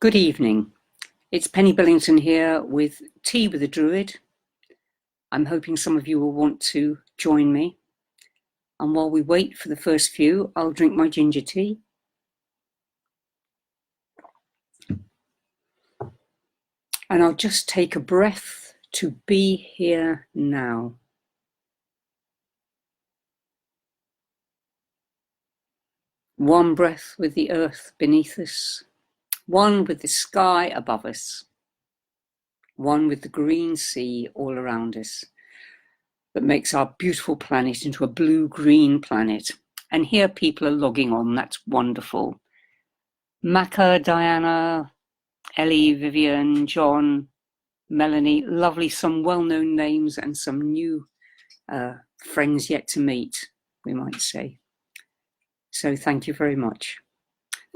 Good evening. It's Penny Billington here with Tea with the Druid. I'm hoping some of you will want to join me. And while we wait for the first few, I'll drink my ginger tea. And I'll just take a breath to be here now. One breath with the earth beneath us, one with the sky above us, one with the green sea all around us that makes our beautiful planet into a blue-green planet. And here people are logging on, that's wonderful. Maka, Diana, Ellie, Vivian, John, Melanie, lovely, some well-known names and some new friends yet to meet, we might say. So thank you very much.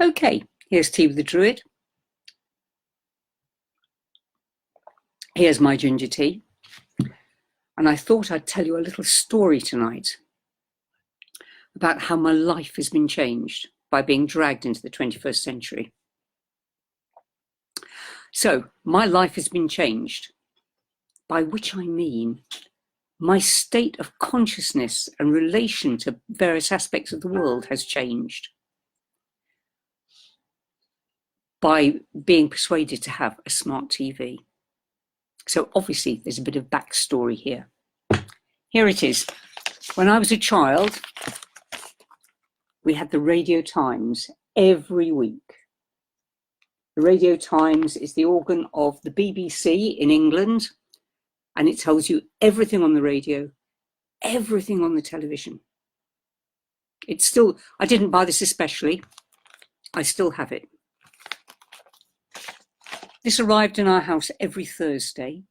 Okay, here's Tea with the Druid. Here's my ginger tea. And I thought I'd tell you a little story tonight about how my life has been changed by being dragged into the 21st century. So my life has been changed, by which I mean my state of consciousness and relation to various aspects of the world has changed by being persuaded to have a smart TV. So obviously there's a bit of backstory here. Here it is. When I was a child, we had the Radio Times every week. The Radio Times is the organ of the BBC in England, and it tells you everything on the radio, everything on the television. It's still, I didn't buy this especially, I still have it. This arrived in our house every Thursday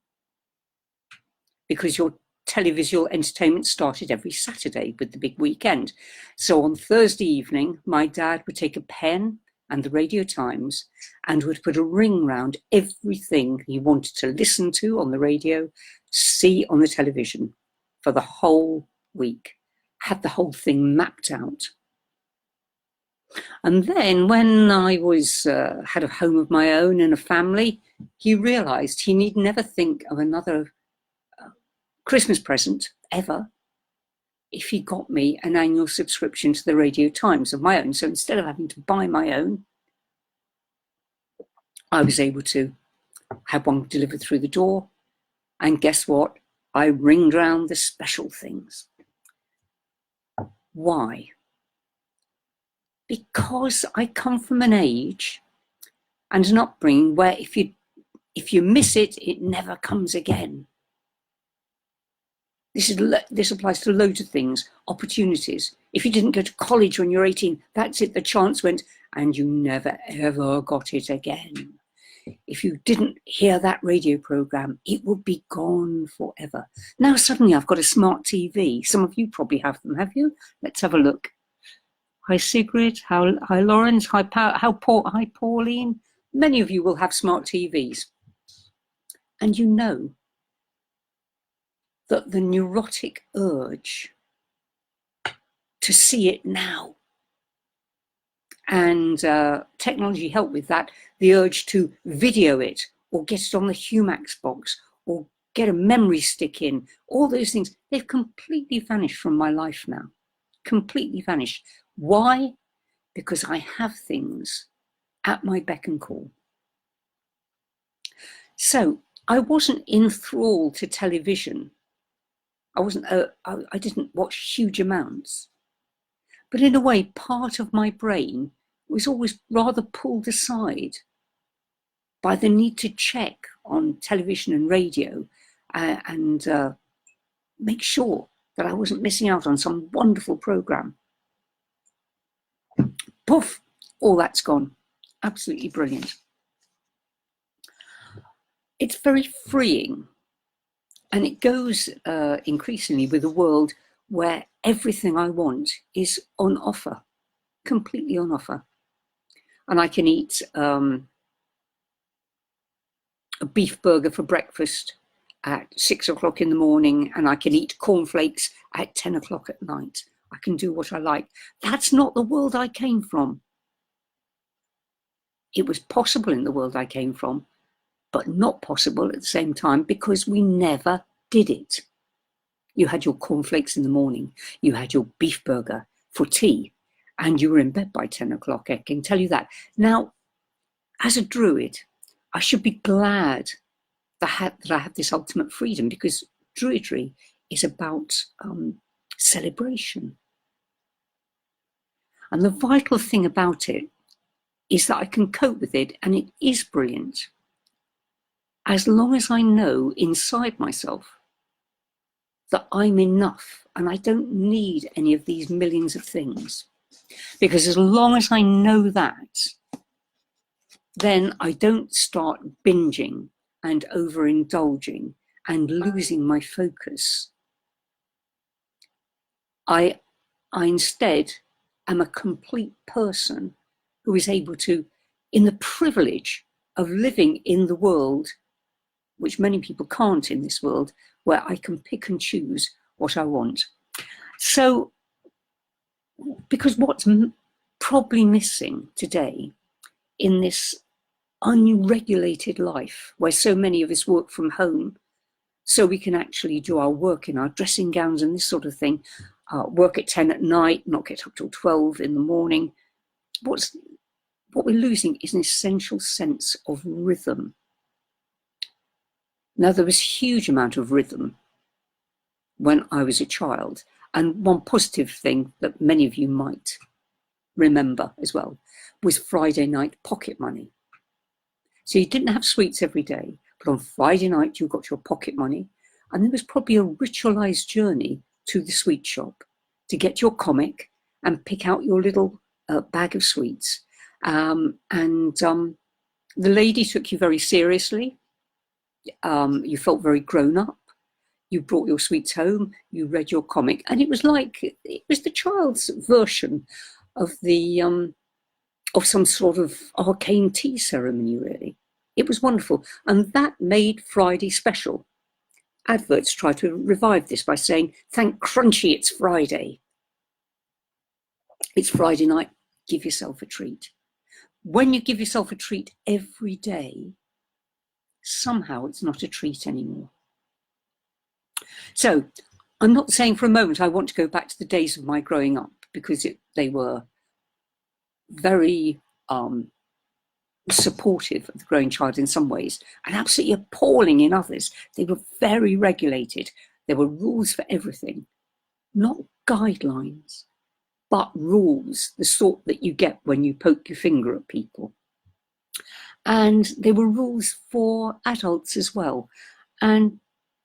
because your televisual entertainment started every Saturday with the big weekend. So on Thursday evening, my dad would take a pen and the Radio Times and would put a ring round everything he wanted to listen to on the radio, see on the television for the whole week, had the whole thing mapped out. And then when I had a home of my own and a family, he realised he need never think of another Christmas present ever if he got me an annual subscription to the Radio Times of my own. So instead of having to buy my own, I was able to have one delivered through the door. And guess what? I ringed round the special things. Why? Because I come from an age and an upbringing where if you miss it, it never comes again. This applies to loads of things, opportunities. If you didn't go to college when you're 18, that's it, the chance went, and you never ever got it again. If you didn't hear that radio programme, it would be gone forever. Now suddenly I've got a smart TV. Some of you probably have them, have you? Let's have a look. Hi Sigrid, hi Lawrence, hi Pauline. Many of you will have smart TVs. And you know that the neurotic urge to see it now, and technology helped with that, the urge to video it or get it on the Humax box or get a memory stick in, all those things, they've completely vanished from my life now. Completely vanished. Why? Because I have things at my beck and call. So I wasn't enthralled to television. I didn't watch huge amounts. But in a way, part of my brain was always rather pulled aside by the need to check on television and radio and make sure that I wasn't missing out on some wonderful programme. Poof, all that's gone. Absolutely brilliant. It's very freeing, and it goes increasingly with a world where everything I want is on offer, completely on offer. And I can eat a beef burger for breakfast at 6 o'clock in the morning, and I can eat cornflakes at 10 o'clock at night. I can do what I like. That's not the world I came from. It was possible in the world I came from, but not possible at the same time because we never did it. You had your cornflakes in the morning, you had your beef burger for tea, and you were in bed by 10 o'clock, I can tell you that. Now, as a Druid, I should be glad that I have this ultimate freedom, because Druidry is about celebration. And the vital thing about it is that I can cope with it, and it is brilliant, as long as I know inside myself that I'm enough and I don't need any of these millions of things. Because as long as I know that, then I don't start binging and overindulging and losing my focus. I instead am a complete person who is able to, in the privilege of living in the world, which many people can't in this world, where I can pick and choose what I want. So, because what's probably missing today in this unregulated life, where so many of us work from home, so we can actually do our work in our dressing gowns and this sort of thing, work at 10 at night, not get up till 12 in the morning. What we're losing is an essential sense of rhythm. Now, there was a huge amount of rhythm when I was a child. And one positive thing that many of you might remember as well was Friday night pocket money. So you didn't have sweets every day, but on Friday night you got your pocket money, and there was probably a ritualized journey to the sweet shop to get your comic and pick out your little bag of sweets. The lady took you very seriously. You felt very grown up. You brought your sweets home, you read your comic, and it was the child's version of of some sort of arcane tea ceremony, really. It was wonderful, and that made Friday special. Adverts try to revive this by saying, "Thank Crunchy, it's Friday." It's Friday night, give yourself a treat. When you give yourself a treat every day, somehow it's not a treat anymore. So I'm not saying for a moment I want to go back to the days of my growing up, because they were very supportive of the growing child in some ways and absolutely appalling in others. They were very regulated. There were rules for everything, not guidelines, but rules, the sort that you get when you poke your finger at people. And there were rules for adults as well. And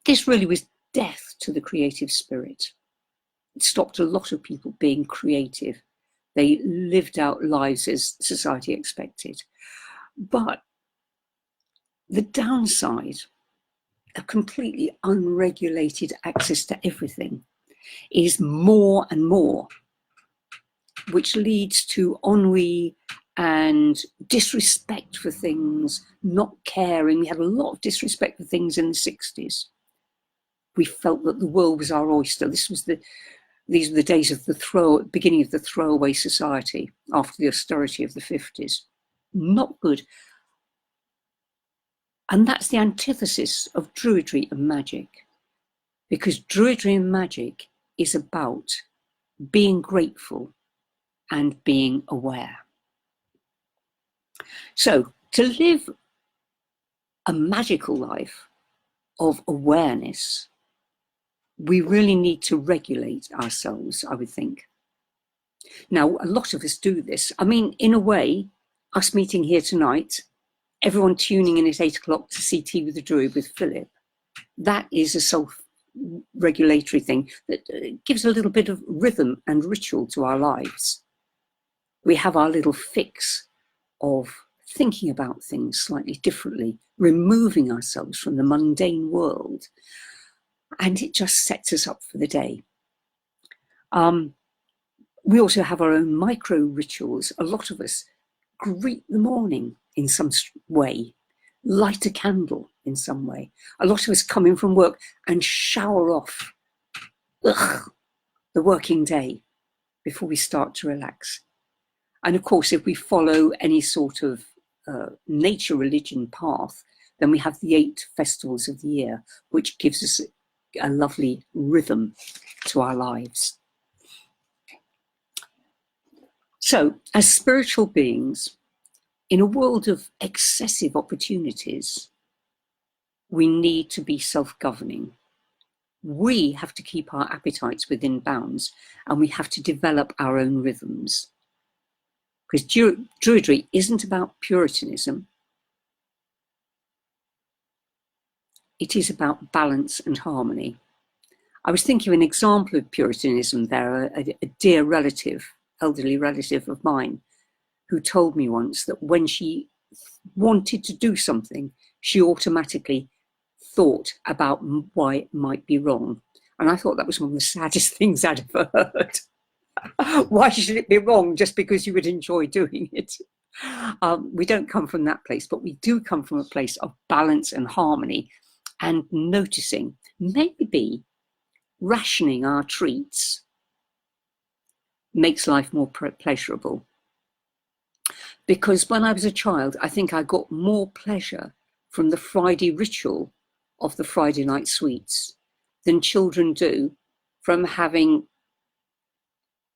this really was death to the creative spirit. It stopped a lot of people being creative. They lived out lives as society expected. But the downside of completely unregulated access to everything is more and more, which leads to ennui and disrespect for things, not caring. We had a lot of disrespect for things in the 60s. We felt that the world was our oyster. These were the days of the beginning of the throwaway society after the austerity of the 50s. Not good. And that's the antithesis of Druidry and magic, because Druidry and magic is about being grateful and being aware. So to live a magical life of awareness, we really need to regulate ourselves, I would think. Now, a lot of us do this. I mean, in a way, us meeting here tonight, everyone tuning in at 8 o'clock to see Tea with the Druid with Philip, that is a self-regulatory thing that gives a little bit of rhythm and ritual to our lives. We have our little fix of thinking about things slightly differently, removing ourselves from the mundane world, and it just sets us up for the day. We also have our own micro rituals. A lot of us greet the morning in some way, light a candle in some way. A lot of us come in from work and shower off the working day before we start to relax. And of course, if we follow any sort of nature religion path, then we have the 8 festivals of the year, which gives us a lovely rhythm to our lives. So, as spiritual beings, in a world of excessive opportunities, we need to be self-governing. We have to keep our appetites within bounds, and we have to develop our own rhythms. Because Druidry isn't about Puritanism. It is about balance and harmony. I was thinking of an example of Puritanism there, a dear relative, elderly relative of mine, who told me once that when she wanted to do something, she automatically thought about why it might be wrong. And I thought that was one of the saddest things I'd ever heard. Why should it be wrong just because you would enjoy doing it? We don't come from that place, but we do come from a place of balance and harmony and noticing, maybe rationing our treats makes life more pleasurable. Because when I was a child, I think I got more pleasure from the Friday ritual of the Friday night sweets than children do from having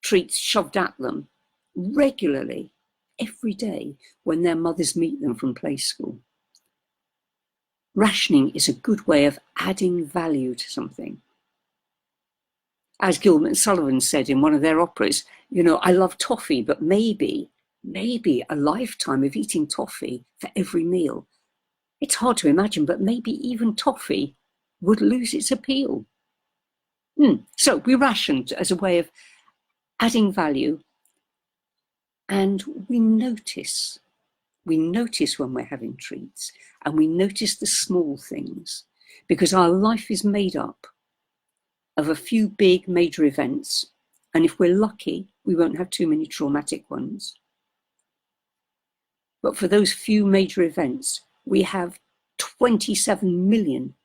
treats shoved at them regularly every day when their mothers meet them from play school. Rationing is a good way of adding value to something. As Gilbert and Sullivan said in one of their operas, you know, I love toffee, but maybe a lifetime of eating toffee for every meal. It's hard to imagine, but maybe even toffee would lose its appeal. So we rationed as a way of adding value, and we notice when we're having treats, and we notice the small things, because our life is made up of a few big major events, and if we're lucky, we won't have too many traumatic ones. But for those few major events, we have 27 million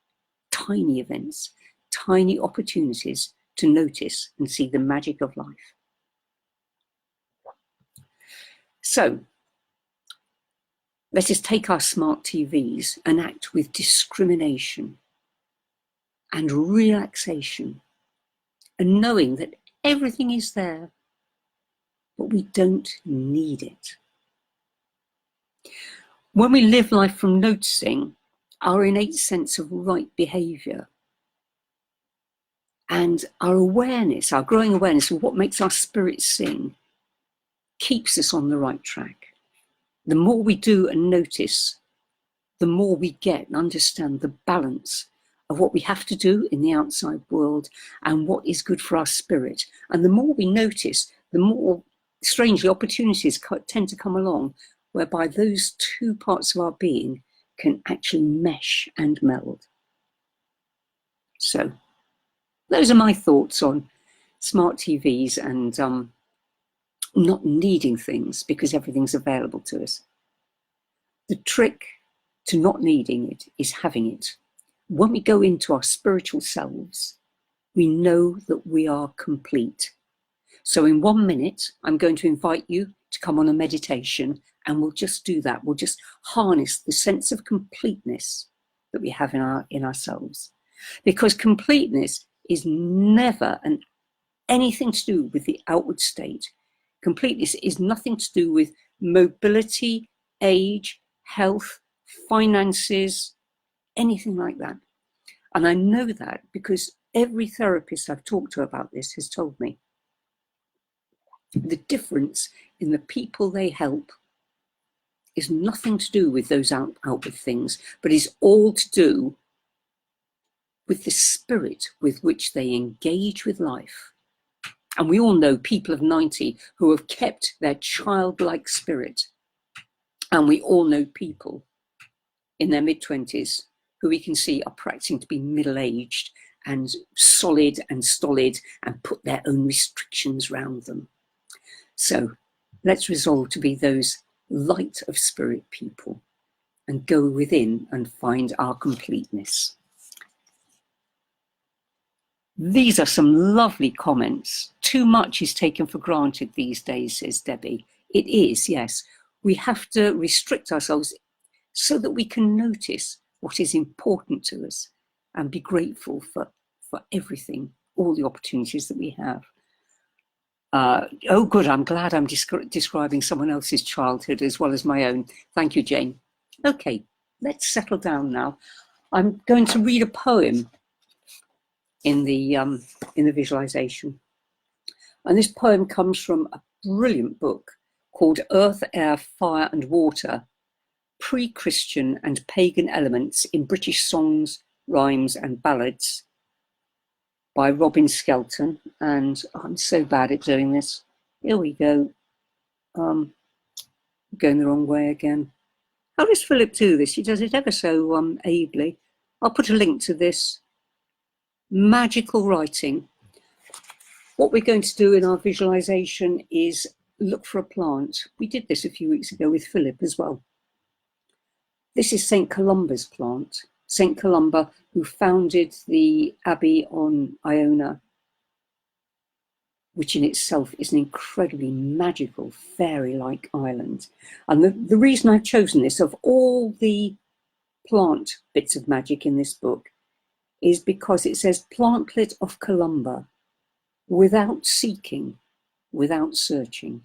tiny events, tiny opportunities to notice and see the magic of life. So let us take our smart TVs and act with discrimination and relaxation, and knowing that everything is there, but we don't need it. When we live life from noticing, our innate sense of right behaviour and our awareness, our growing awareness of what makes our spirit sing, keeps us on the right track. The more we do and notice, the more we get and understand the balance of what we have to do in the outside world and what is good for our spirit. And the more we notice, the more, strangely, opportunities tend to come along whereby those two parts of our being can actually mesh and meld. So those are my thoughts on smart TVs and not needing things because everything's available to us. The trick to not needing it is having it. When we go into our spiritual selves, we know that we are complete. So in 1 minute, I'm going to invite you to come on a meditation, and we'll just do that. We'll just harness the sense of completeness that we have in ourselves. Because completeness is never anything to do with the outward state. Completeness is nothing to do with mobility, age, health, finances, anything like that. And I know that because every therapist I've talked to about this has told me the difference in the people they help is nothing to do with those outward things, but is all to do with the spirit with which they engage with life. And we all know people of 90 who have kept their childlike spirit. And we all know people in their mid-20s who we can see are practicing to be middle-aged and solid and stolid and put their own restrictions around them. So let's resolve to be those light of spirit people and go within and find our completeness. These are some lovely comments. Too much is taken for granted these days, says Debbie. It is, yes. We have to restrict ourselves so that we can notice what is important to us and be grateful for everything, all the opportunities that we have. Oh, good. I'm glad I'm describing someone else's childhood as well as my own. Thank you, Jane. Okay, let's settle down now. I'm going to read a poem in the visualization. And this poem comes from a brilliant book called Earth, Air, Fire and Water, Pre-Christian and Pagan Elements in British Songs, Rhymes and Ballads by Robin Skelton. And I'm so bad at doing this. Here we go. Going the wrong way again. How does Philip do this? He does it ever so ably. I'll put a link to this. Magical writing. What we're going to do in our visualization is look for a plant. We did this a few weeks ago with Philip as well. This is St. Columba's plant. St. Columba, who founded the Abbey on Iona, which in itself is an incredibly magical, fairy-like island. And the reason I've chosen this, of all the plant bits of magic in this book, is because it says plantlet of Columba, without seeking, without searching.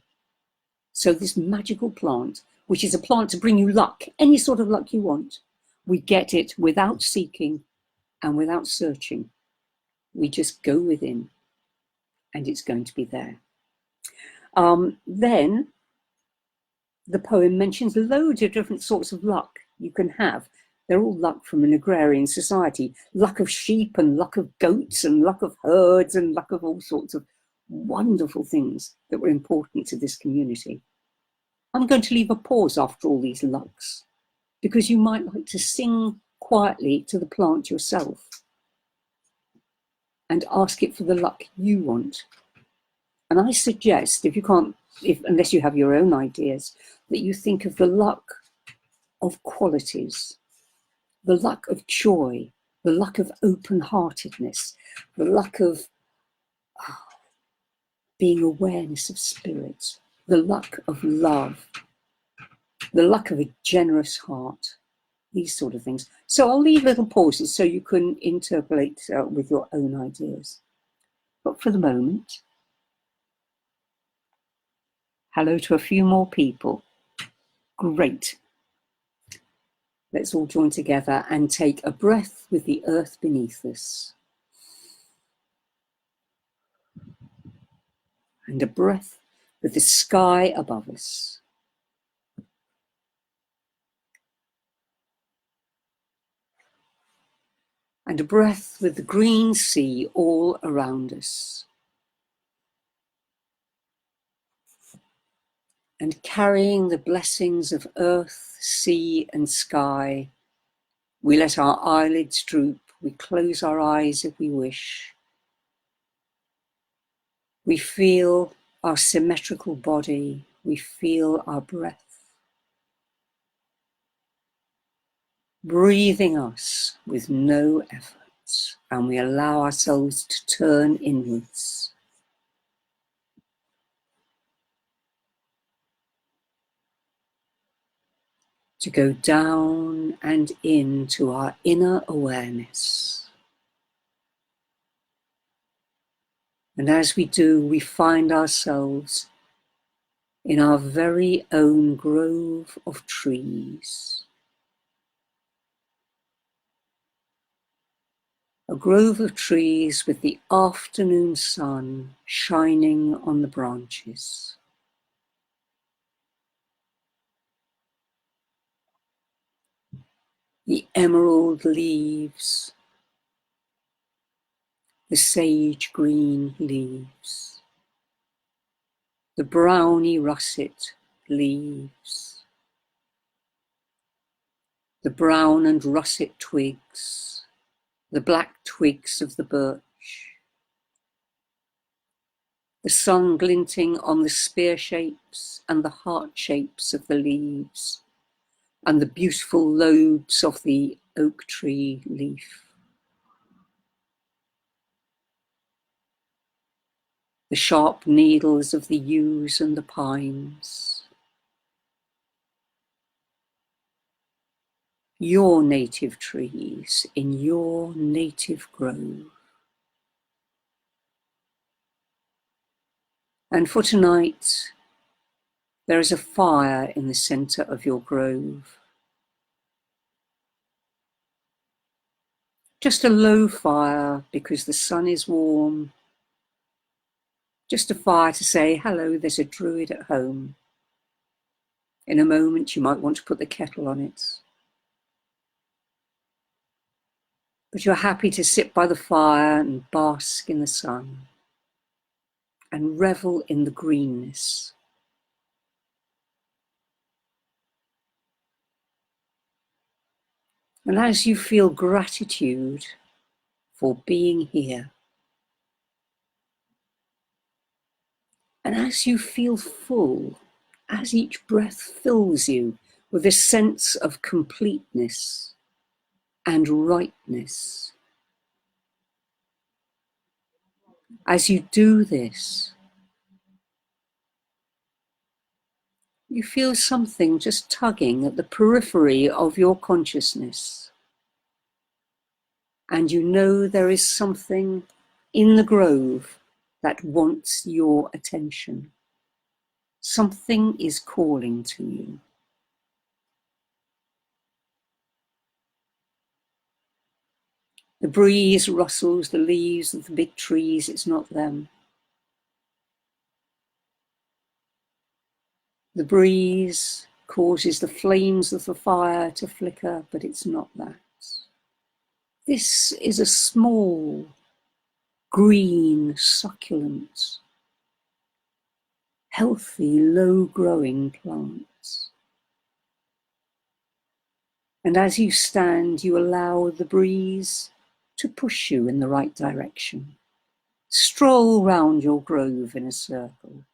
So this magical plant, which is a plant to bring you luck, any sort of luck you want, we get it without seeking and without searching. We just go within and it's going to be there. Then the poem mentions loads of different sorts of luck you can have. They're all luck from an agrarian society. Luck of sheep and luck of goats and luck of herds and luck of all sorts of wonderful things that were important to this community. I'm going to leave a pause after all these lucks because you might like to sing quietly to the plant yourself and ask it for the luck you want. And I suggest, unless you have your own ideas, that you think of the luck of qualities, the luck of joy, the luck of open-heartedness, the luck of being awareness of spirit, the luck of love, the luck of a generous heart, these sort of things. So I'll leave little pauses so you can interpolate with your own ideas. But for the moment, hello to a few more people. Great. Let's all join together and take a breath with the earth beneath us. And a breath with the sky above us. And a breath with the green sea all around us. And carrying the blessings of earth, sea and sky, we let our eyelids droop, we close our eyes if we wish. We feel our symmetrical body, we feel our breath. Breathing us with no effort, and we allow ourselves to turn inwards. To go down and into our inner awareness. And as we do, we find ourselves in our very own grove of trees. A grove of trees with the afternoon sun shining on the branches. The emerald leaves, the sage green leaves, the browny russet leaves, the brown and russet twigs, the black twigs of the birch, the sun glinting on the spear shapes and the heart shapes of the leaves, and the beautiful lobes of the oak tree leaf. The sharp needles of the yews and the pines, your native trees in your native grove. And for tonight, there is a fire in the centre of your grove. Just a low fire because the sun is warm. Just a fire to say, hello, there's a druid at home. In a moment, you might want to put the kettle on it. But you're happy to sit by the fire and bask in the sun and revel in the greenness. And as you feel gratitude for being here, and as you feel full, as each breath fills you with a sense of completeness and rightness, as you do this, you feel something just tugging at the periphery of your consciousness. And you know there is something in the grove that wants your attention. Something is calling to you. The breeze rustles the leaves of the big trees, it's not them. The breeze causes the flames of the fire to flicker, but it's not that. This is a small, green, succulent, healthy, low-growing plant. And as you stand, you allow the breeze to push you in the right direction. Stroll round your grove in a circle.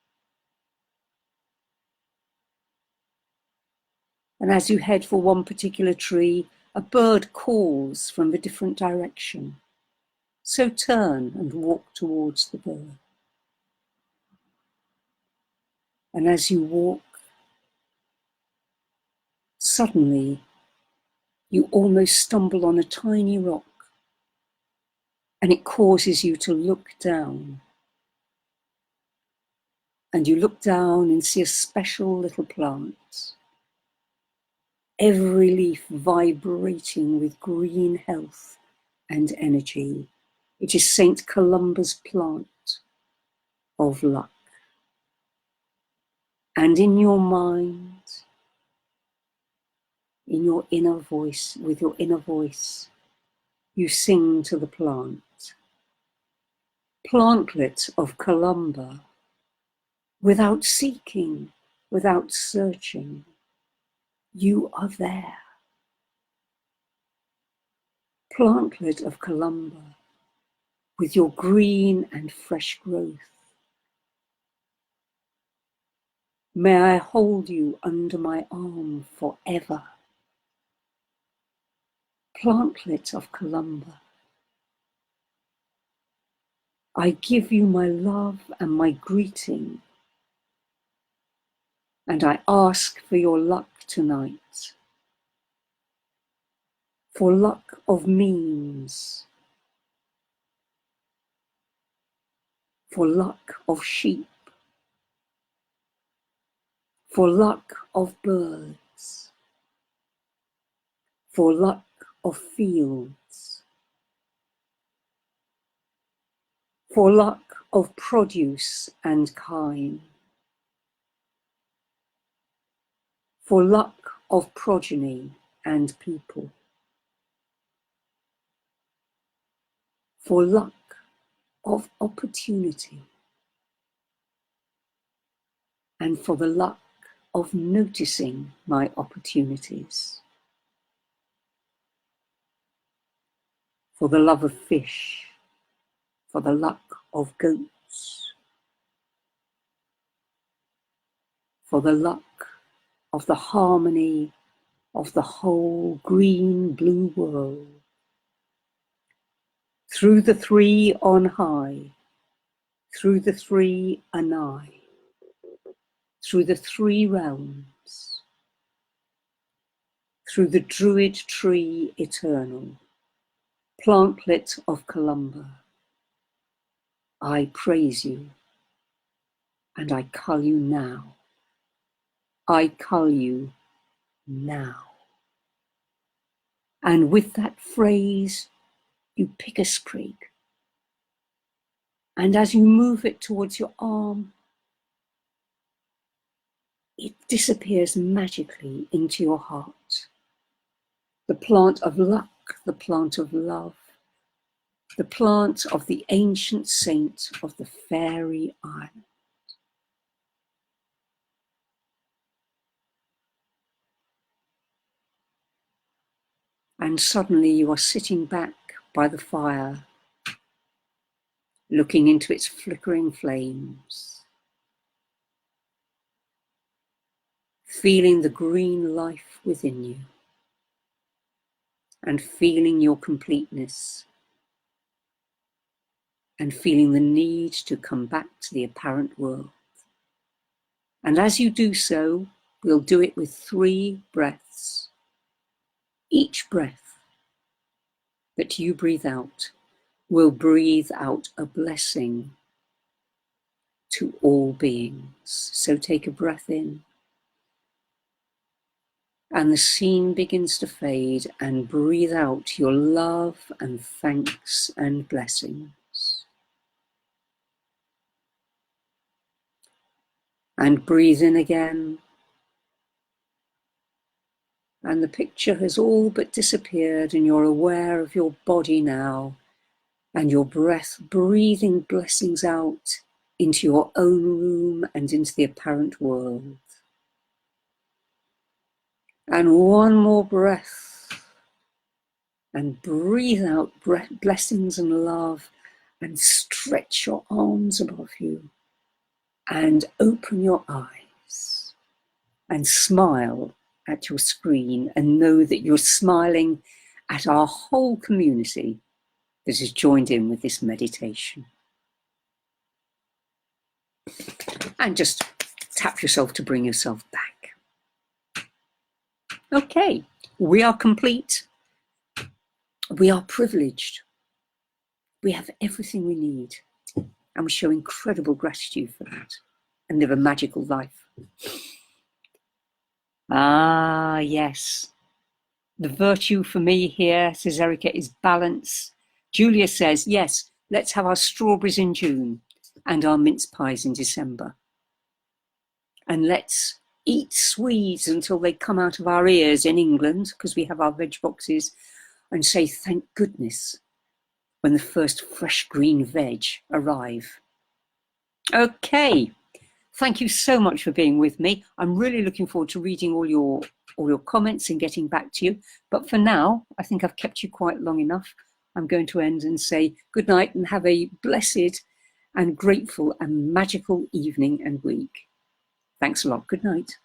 And as you head for one particular tree, a bird calls from a different direction. So turn and walk towards the bird. And as you walk, suddenly you almost stumble on a tiny rock, and it causes you to look down. And you look down and see a special little plant. Every leaf vibrating with green health and energy. It is Saint Columba's plant of luck. And in your mind, in your inner voice, with your inner voice, you sing to the plant. Plantlet of Columba, without seeking, without searching, you are there. Plantlet of Columba, with your green and fresh growth. May I hold you under my arm forever. Plantlet of Columba, I give you my love and my greeting, and I ask for your luck tonight. For luck of means, for luck of sheep, for luck of birds, for luck of fields, for luck of produce and kine, for luck of progeny and people, for luck of opportunity, and for the luck of noticing my opportunities, for the love of fish, for the luck of goats, for the luck of the harmony of the whole green-blue world. Through the three on high, through the three anigh, through the three realms, through the Druid tree eternal, plantlet of Columba, I praise you, and I cull you now. I cull you now. And with that phrase, you pick a sprig, and as you move it towards your arm, it disappears magically into your heart. The plant of luck, the plant of love, the plant of the ancient saint of the fairy island. And suddenly you are sitting back by the fire, looking into its flickering flames, feeling the green life within you, and feeling your completeness, and feeling the need to come back to the apparent world. And as you do so, we'll do it with 3 breaths. Each breath that you breathe out will breathe out a blessing to all beings. So take a breath in, and the scene begins to fade, and breathe out your love and thanks and blessings. And breathe in again, and the picture has all but disappeared, and you're aware of your body now, and your breath breathing blessings out into your own room and into the apparent world. And one more breath, and breathe out blessings and love, and stretch your arms above you, and open your eyes, and smile at your screen, and know that you're smiling at our whole community that has joined in with this meditation. And just tap yourself to bring yourself back. Okay, we are complete. We are privileged. We have everything we need, and we show incredible gratitude for that and live a magical life. Ah, yes. The virtue for me here, says Erica, is balance. Julia says, yes, let's have our strawberries in June and our mince pies in December. And let's eat swedes until they come out of our ears in England, because we have our veg boxes, and say thank goodness when the first fresh green veg arrive. Okay, thank you so much for being with me. I'm really looking forward to reading all your comments and getting back to you. But for now, I think I've kept you quite long enough. I'm going to end and say good night and have a blessed and grateful and magical evening and week. Thanks a lot. Good night.